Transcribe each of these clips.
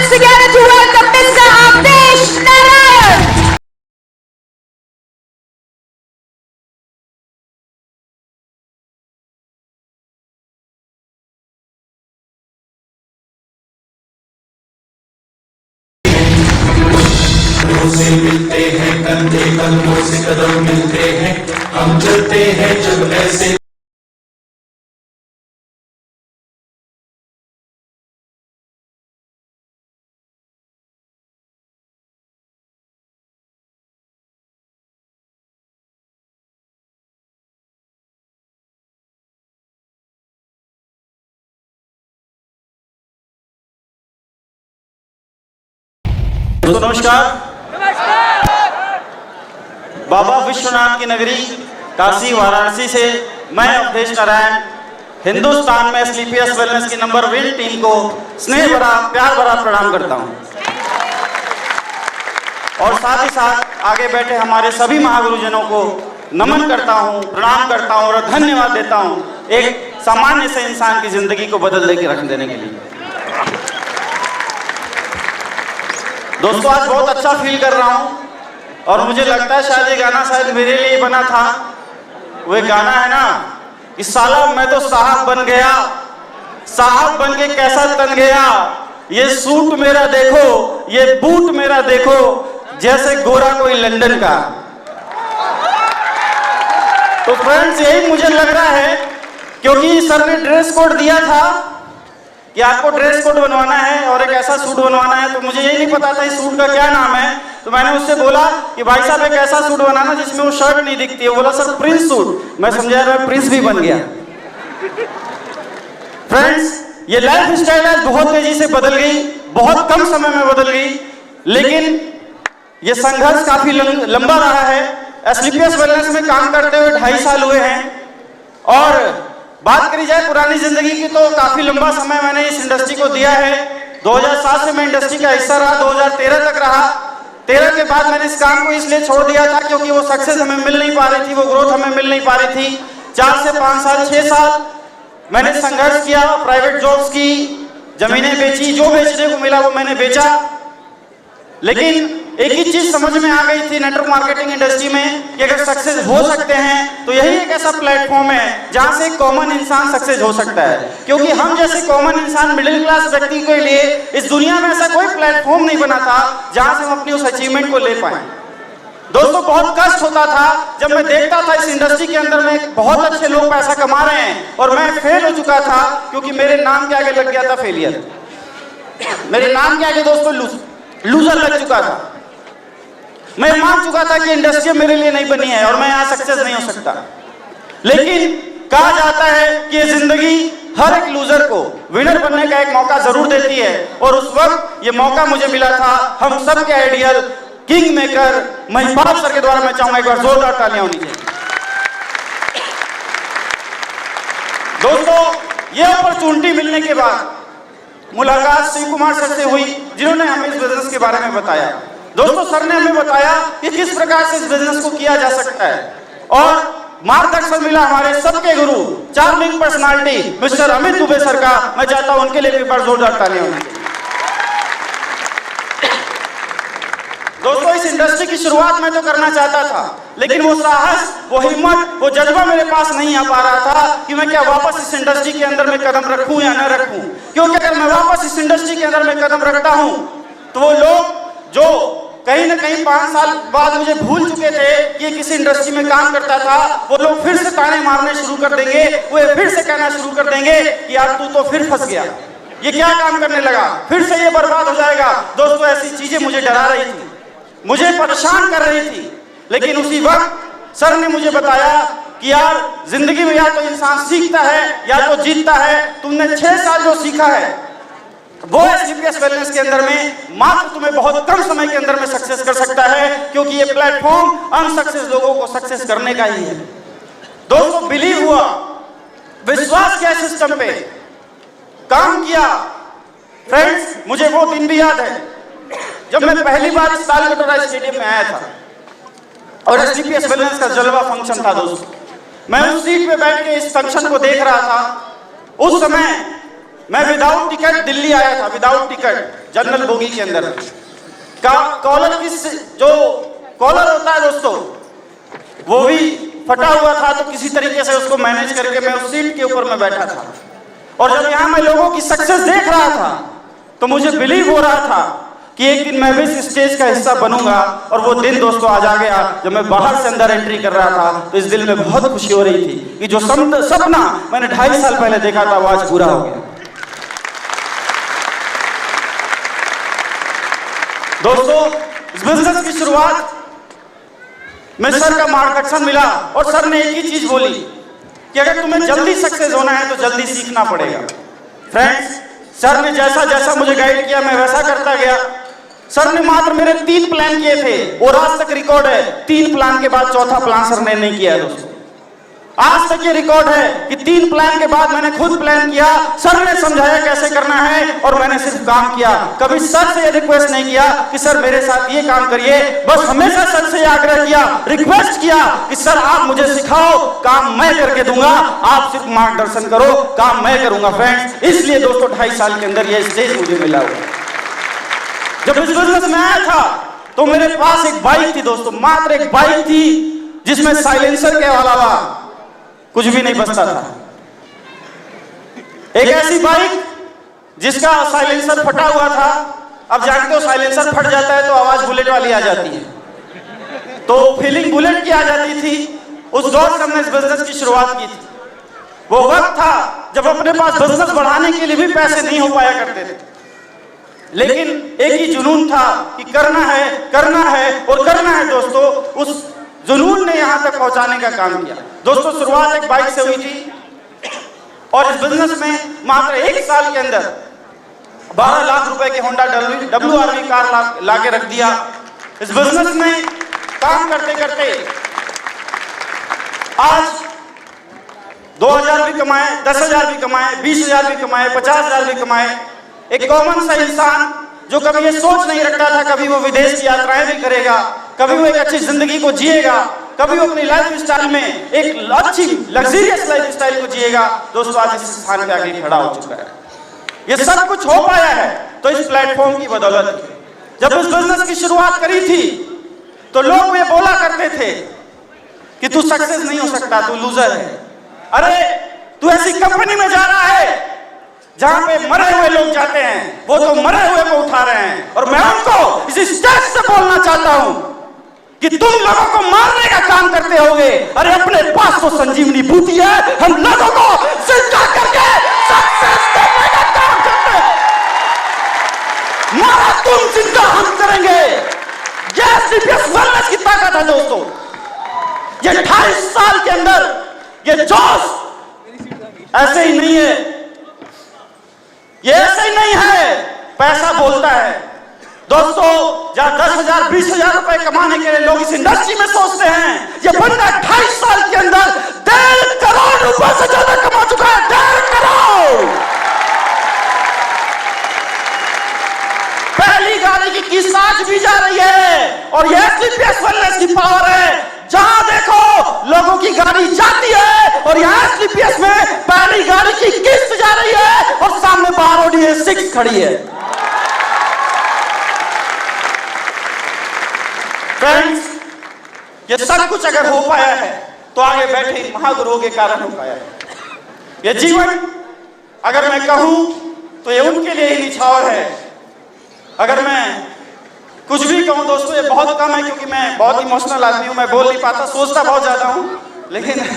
hands together to welcome Mr. Avdesh Narayan. से मिलते हैं कंधे कंधों से कदम मिलते हैं, हम चलते हैं जब ऐसे। नमस्कार। बाबा विश्वनाथ की नगरी काशी वाराणसी से मैं अवधेश नारायण हिंदुस्तान में स्लीपियस वेलनेस की नंबर 1 टीम को स्नेह भरा प्यार भरा प्रणाम करता हूं और साथ ही साथ आगे बैठे हमारे सभी महागुरुजनों को नमन करता हूं, प्रणाम करता हूं और धन्यवाद देता हूं एक सामान्य से इंसान की जिंदगी को बदल के रख देने के लिए। दोस्तों, आज बहुत अच्छा फील कर रहा हूं और मुझे लगता है शायद ये गाना शायद मेरे लिए बना था। वो गाना है ना कि साला मैं तो साहब बन गया, साहब बन के कैसा तन गया, ये सूट मेरा देखो, ये बूट मेरा देखो, जैसे गोरा कोई लंदन का। तो फ्रेंड्स, यही मुझे लग रहा है क्योंकि सर ने ड्रेस कोड दिया था कि आपको ड्रेस कोड बनवाना है और एक ऐसा सूट बनवाना है। तो मुझे यही नहीं पता था इस सूट का क्या नाम है। तो मैंने उससे बोला कि भाई साहब एक ऐसा सूट बनाना जिसमें वो शर्ट नहीं दिखती है। बोला सर प्रिंस सूट। मैं समझा मैं प्रिंस भी बन गया। फ्रेंड्स, ये लाइफ स्टाइल आज बहुत तेजी से बदल गई, बहुत कम समय में बदल गई, लेकिन ये संघर्ष काफी लंबा रहा है। स्लीपियस वेलनेस में काम करते हुए 2.5 साल हुए हैं और बात करी जाए पुरानी जिंदगी की तो काफी लंबा समय मैंने इस इंडस्ट्री को दिया है। 2007 से मैं इंडस्ट्री का हिस्सा रहा, 2013 तक रहा। 13 के बाद मैंने इस काम को इसलिए छोड़ दिया था क्योंकि वो सक्सेस हमें मिल नहीं पा रही थी, वो ग्रोथ हमें मिल नहीं पा रही थी। 4 से 5 साल 6 साल मैंने संघर्ष किया, प्राइवेट जॉब्स की, जमीनें बेची, जो बेचने को मिला वो मैंने बेचा। लेकिन एक ही चीज समझ में आ गई थी नेटवर्क मार्केटिंग इंडस्ट्री में कि अगर सक्सेस हो सकते हैं तो यही एक ऐसा प्लेटफॉर्म है जहां से कॉमन इंसान सक्सेस हो सकता है। क्योंकि हम जैसे कॉमन इंसान, मिडिल क्लास व्यक्ति के लिए इस दुनिया में ऐसा कोई प्लेटफॉर्म नहीं बना था जहां से हम अपनी उस अचीवमेंट को ले पाए। दोस्तों, बहुत कष्ट होता था जब मैं देखता था इस इंडस्ट्री के अंदर में बहुत अच्छे लोग पैसा कमा रहे हैं और मैं फेल हो चुका था क्योंकि मेरे नाम के आगे लग गया था फेलियर। मेरे नाम के आगे दोस्तों लूजर लग चुका था। मैं मान चुका था कि इंडस्ट्री मेरे लिए नहीं बनी है और मैं यहाँ सक्सेस नहीं हो सकता। लेकिन कहा जाता है कि जिंदगी हर एक लूजर को विनर बनने का एक मौका जरूर देती है और उस वक्त ये मौका मुझे मिला था। हम सबके ideal king maker Mahipal sir के द्वारा मैं चाहूंगा एक बार जोरदार तालियां होनी चाहिए। दोस्तों, ये अपॉर्चुनिटी मिलने के बाद मुलाकात शिव कुमार सर से हुई जिन्होंने हमें इस बिजनेस के बारे में बताया। दोस्तों, सर ने हमें बताया कि किस प्रकार से इस बिजनेस को किया जा सकता है और मार्गदर्शन मिला हमारे सबके गुरु, charming personality mister Amit Dubey sir का। मैं चाहता हूं उनके लिए भी एक बार जोरदार तालियां होनी चाहिए। दोस्तों, इस इंडस्ट्री की शुरुआत मैं तो करना चाहता था, लेकिन वो साहस, वो हिम्मत, वो जज्बा मेरे पास नहीं आ पा रहा था कि मैं क्या वापस इस इंडस्ट्री के अंदर में कदम रखूं या न रखूं। क्योंकि अगर मैं वापस इस इंडस्ट्री के अंदर में कदम रखता हूं तो वो लोग जो कहीं ना कहीं 5 साल बाद मुझे भूल चुके थे कि किसी इंडस्ट्री में काम करता था, वो लोग फिर से ताने मारने शुरू कर देंगे। वो फिर से कहना शुरू कर देंगे कि यार तू तो फिर फंस गया, ये क्या काम करने लगा, फिर से ये बर्बाद हो जाएगा। दोस्तों, ऐसी चीजें मुझे डरा रही थी, मुझे परेशान कर रही थी। लेकिन उसी वक्त सर ने मुझे बताया कि यार जिंदगी में या तो इंसान सीखता है या तो जीतता है। तुमने 6 साल जो सीखा है वो स्लीपियस वेलनेस के अंदर में मात्र तुम्हें बहुत कम समय के अंदर में सक्सेस कर सकता है, क्योंकि ये प्लेटफॉर्म अनसक्सेस लोगों को सक्सेस करने का ही है। दोस्तों, बिलीव हुआ, विश्वास किया सिस्टम पे, काम किया। फ्रेंड्स, मुझे वो दिन भी याद है जब मैं पहली बार इस तालकटोरा स्टेडियम में आया था और स्लीपियस वेलनेस का जलवा फंक्शन था। दोस्तों, मैं उस सीट पे बैठ के इस फंक्शन को देख रहा था। उस समय मैं विदाउट टिकट दिल्ली आया था, विदाउट टिकट जनरल बोगी के अंदर। कॉलर की जो कॉलर होता है दोस्तों वो भी फटा हुआ था, तो किसी तरीके से उसको मैनेज करके मैं उस सीट के ऊपर में बैठा था। और जब यहाँ मैं लोगों की सक्सेस देख रहा था तो मुझे बिलीव हो रहा था कि एक दिन मैं भी इस स्टेज का हिस्सा बनूंगा। और वो दिन दोस्तों आज आ गया जब मैं बाहर से अंदर एंट्री कर रहा था, तो इस दिल में बहुत खुशी हो रही थी कि जो सपना मैंने 2.5 साल पहले देखा था वो आज पूरा हो गया। दोस्तों इस बिजनेस की शुरुआत में सर का मार्गदर्शन मिला और सर ने एक ही चीज बोली कि अगर तुम्हें जल्दी सक्सेस होना है तो जल्दी सीखना पड़ेगा। फ्रेंड्स, सर ने जैसा जैसा मुझे गाइड किया मैं वैसा करता गया। सर ने मात्र मेरे 3 प्लान किए थे और आज तक रिकॉर्ड है 3 प्लान के बाद चौथा प्लान सर ने नहीं किया है दोस्तों। आज तक ये रिकॉर्ड है कि 3 प्लान के बाद मैंने खुद प्लान किया, सर ने समझाया कैसे करना है और मैंने सिर्फ काम किया। कभी सर से ये रिक्वेस्ट नहीं किया कि सर मेरे साथ ये काम करिए, बस हमेशा सर से आग्रह किया, रिक्वेस्ट किया कि सर आप मुझे सिखाओ, काम मैं करके दूंगा, आप सिर्फ मार्गदर्शन करो, काम मैं करूंगा। फ्रेंड्स, इसलिए दोस्तों 2.5 साल के अंदर ये स्टेज मुझे मिला हुआ। जब इस बिजनेस में आया था तो मेरे पास एक बाइक थी दोस्तों, मात्र एक बाइक थी जिसमें साइलेंसर के अलावा कुछ भी नहीं बचता था। एक ऐसी बाइक जिसका साइलेंसर फटा हुआ था। अब जानते हो साइलेंसर फट जाता है तो आवाज बुलेट वाली आ जाती है, तो फीलिंग बुलेट की आ जाती थी। उस दौर से हमने इस बिजनेस की शुरुआत की थी। वो वक्त था जब अपने पास बिजनेस बढ़ाने के लिए भी पैसे नहीं हो पाया करते थे, लेकिन एक ही जुनून था कि करना है, करना है और करना है। दोस्तों उस जुनून ने यहां तक पहुंचाने का काम किया। दोस्तों शुरुआत एक बाइक से हुई थी और इस बिजनेस में मात्र 1 साल के अंदर 12 लाख रुपए की होंडा WRV कार लाके रख दिया। इस बिजनेस में काम करते करते आज 2,000 भी कमाए, 10,000 भी कमाए, 20,000 भी कमाए, 50,000 भी कमाए। एक कॉमन सा इंसान जो कभी ये सोच नहीं रखता था कभी वो विदेश की यात्राएं भी करेगा, कभी वो एक अच्छी जिंदगी को जिएगा, कभी वो अपनी लाइफ स्टाइल में एक अच्छी लग्जरियस लाइफ स्टाइल को जिएगा, दोस्तों आज इस स्थान पे आगे खड़ा हो चुका है। ये सब कुछ हो पाया है तो इस प्लेटफॉर्म की बदौलत। जब इस बिजनेस की शुरुआत करी थी तो लोग ये बोला करते थे कि तू सक्सेस नहीं हो सकता, तू लूजर है। अरे तू ऐसी कंपनी में जा रहा है जहां पे मरे हुए लोग जाते हैं, वो तो मरे हुए को उठा रहे हैं। और मैं उनको इस स्टेज से बोलना चाहता हूं कि तुम लोगों को मारने का काम करते होगे, अरे अपने पास तो संजीवनी बूटी है, हम लोगों को जिंदा करके सक्सेस देने का काम करते हैं। मारा तुम जिंदा हम करेंगे। ये SLPS वेलनेस की ताकत है दोस्तों। ये 28 साल के अंदर ये जोश ऐसे ही नहीं है, ये ऐसे ही नहीं है, पैसा बोलता है दोस्तों। जहां 10,000 20,000 रुपए कमाने के लिए लोग इस इंडस्ट्री में सोचते हैं, ये बंदा 28 साल के अंदर 1.5 करोड़ रुपए से ज्यादा कमा चुका है। 1.5 करोड़। पहली गाड़ी की किस्त आज भी जा रही है और ये SLPS वेलनेस की पावर है। जहां देखो लोगों की गाड़ी जाती है और यहाँ SLPS में पहली गाड़ी की किस्त जा रही है और सामने बाहर Audi A6 खड़ी है। फ्रेंड्स, ये सब कुछ अगर हो पाया है तो आगे बैठे महागुरुओं के कारण हो पाया है। ये जीवन अगर मैं कहूं तो ये उनके लिए ही निछावर है। अगर मैं कुछ भी कहूं दोस्तों ये बहुत कम है, क्योंकि मैं बहुत इमोशनल आदमी हूं, मैं बोल नहीं पाता, सोचता बहुत ज्यादा हूं, लेकिन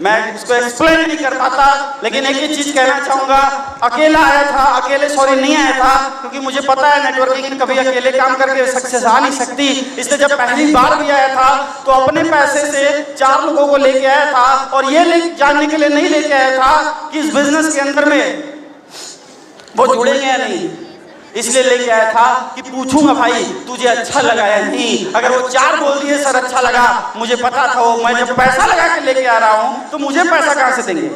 मैं इसको एक्सप्लेन नहीं कर पाता। लेकिन एक ही चीज कहना चाहूंगा, अकेला आया था, अकेले सॉरी नहीं आया था, क्योंकि मुझे पता है नेटवर्किंग कभी अकेले काम करके सक्सेस आ नहीं सकती। इसलिए जब पहली बार भी आया था तो अपने पैसे से 4 लोगों को लेके आया था और ये जानने के लिए नहीं लेके आया था कि इस बिजनेस के अंदर में वो जुड़ेंगे या नहीं, इसलिए लेके आया था कि पूछूंगा भाई तुझे अच्छा लगा या नहीं। अगर वो 4 बोल दिए सर अच्छा लगा, मुझे पता था वो मैं जब पैसा लगा के लेके आ रहा हूं तो मुझे पैसा कहां से देंगे।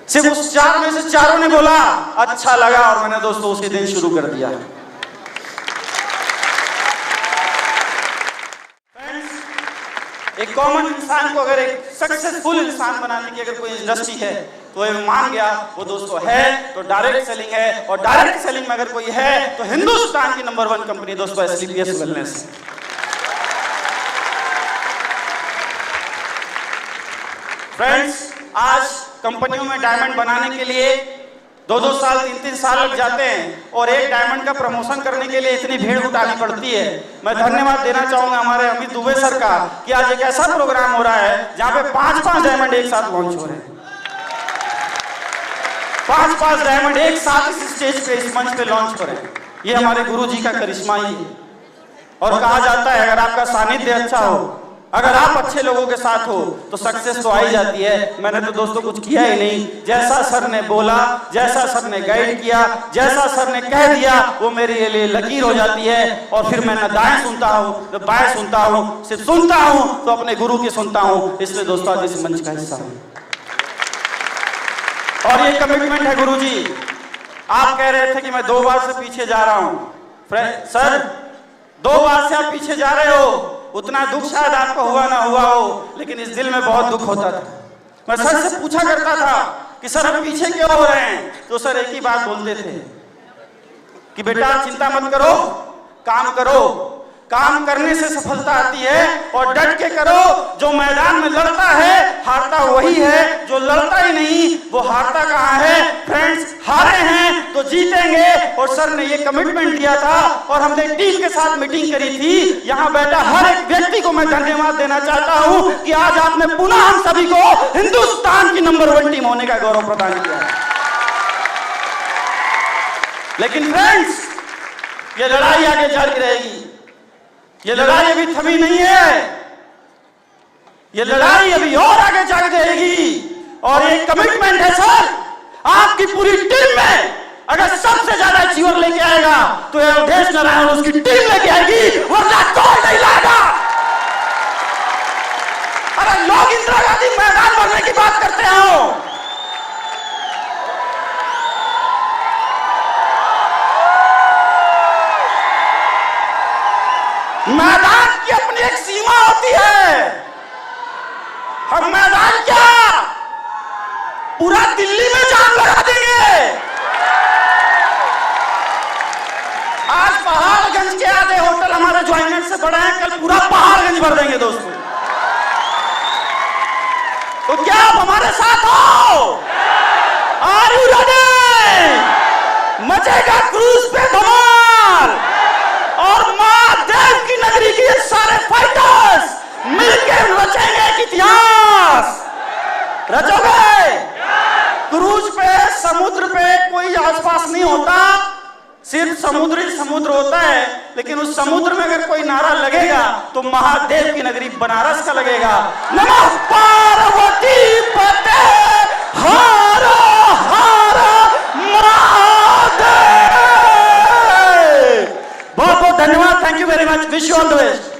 सिर्फ उस 4 में से 4 ने बोला अच्छा लगा और मैंने दोस्तों उसके दिन शुरू कर दिया। एक कॉमन इंसान को अगर एक सक्सेसफुल इंसान बनाने की अगर कोई इंडस्ट्री है तो ये मान गया वो दोस्तों है तो डायरेक्ट सेलिंग है, और डायरेक्ट सेलिंग में अगर कोई है तो हिंदुस्तान की नंबर 1 कंपनी दोस्तों SCPS वेलनेस। फ्रेंड्स, आज कंपनियों में डायमंड बनाने के लिए 2-2 साल 3-3 साल लग जाते हैं, और एक डायमंड का प्रमोशन करने के लिए इतनी भीड़ उठानी पड़ती है। मैं धन्यवाद देना चाहूंगा हमारे अमित दुबे सर का कि आज एक ऐसा प्रोग्राम हो रहा है जहां पे 5-5 डायमंड एक साथ लॉन्च हो रहे हैं। 5-5 डायमंड एक साथ इस स्टेज पे, इस मंच पे लॉन्च हो रहे हैं। ये हमारे गुरु जी का करिश्मा ही है। और कहा जाता है अगर आपका सानिध्य अच्छा हो, अगर आप अच्छे लोगों के साथ हो तो सक्सेस तो आ ही जाती है। मैंने तो दोस्तों कुछ किया ही नहीं, जैसा सर ने बोला, जैसा सर ने गाइड किया, जैसा सर ने कह दिया वो मेरे लिए लकीर हो जाती है। और फिर मैं न दाएं सुनता हूँ न बाएं सुनता हूँ, सिर्फ सुनता हूँ तो अपने गुरु की सुनता हूँ। इसलिए दोस्तों आज इस मंच का हिस्सा हूँ और ये कमिटमेंट है गुरु जी। आप कह रहे थे कि मैं 2 बार से पीछे जा रहा हूँ। सर 2 बार से आप पीछे जा रहे हो, उतना दुख शायद आपको हुआ ना हुआ हो, लेकिन इस दिल में बहुत दुख होता था। मैं सर से पूछा करता था कि सर हम पीछे क्यों हो रहे हैं, तो सर एक ही बात बोलते थे कि बेटा चिंता मत करो, काम करो, काम करने से सफलता आती है और डट के करो। जो मैदान में लड़ता है हारता वही है, जो लड़ता ही नहीं वो हारता कहाँ है। फ्रेंड्स, हारे हैं तो जीतेंगे, और सर ने ये कमिटमेंट दिया था और हमने टीम के साथ मीटिंग करी थी। यहाँ बैठा हर एक व्यक्ति को मैं धन्यवाद देना चाहता हूँ कि आज आपने पुनः हम सभी को हिंदुस्तान की नंबर 1 टीम होने का गौरव प्रदान किया। लेकिन फ्रेंड्स, ये लड़ाई आगे जारी रहेगी, ये लड़ाई अभी थमी नहीं है, ये लड़ाई अभी और आगे जारी रहेगी। और ये कमिटमेंट है सर आपकी पूरी टीम में, अगर सबसे ज्यादा अचीवर लेके आएगा तो ये अवधेश नारायण उसकी टीम लेके आएगी, वरना कोई नहीं लाएगा। अरे लोग इंदिरा गांधी मैदान भरने की बात करते हो, मैदान की अपनी एक सीमा होती है। हम मैदान क्या पूरा दिल्ली में जान लगा देंगे। आज पहाड़गंज के आधे होटल हमारे ज्वाइंट से बड़ा है, कल पूरा पहाड़गंज भर देंगे दोस्तों। तो क्या आप हमारे साथ हो? Are you ready? मचेगा क्रूज पे धमाल, और महादेव की नगरी के सारे फाइटर्स मिलकर रचेंगे एक इतिहास। रचोगे? क्रूज पे, समुद्र पे कोई आसपास नहीं होता, सिर्फ समुद्र ही समुद्र होता है। लेकिन उस समुद्र में अगर कोई नारा लगेगा तो महादेव की नगरी बनारस का लगेगा। नमः पार्वती पते हर हर महादेव। बहुत बहुत धन्यवाद, thank you very much, wish you all the best.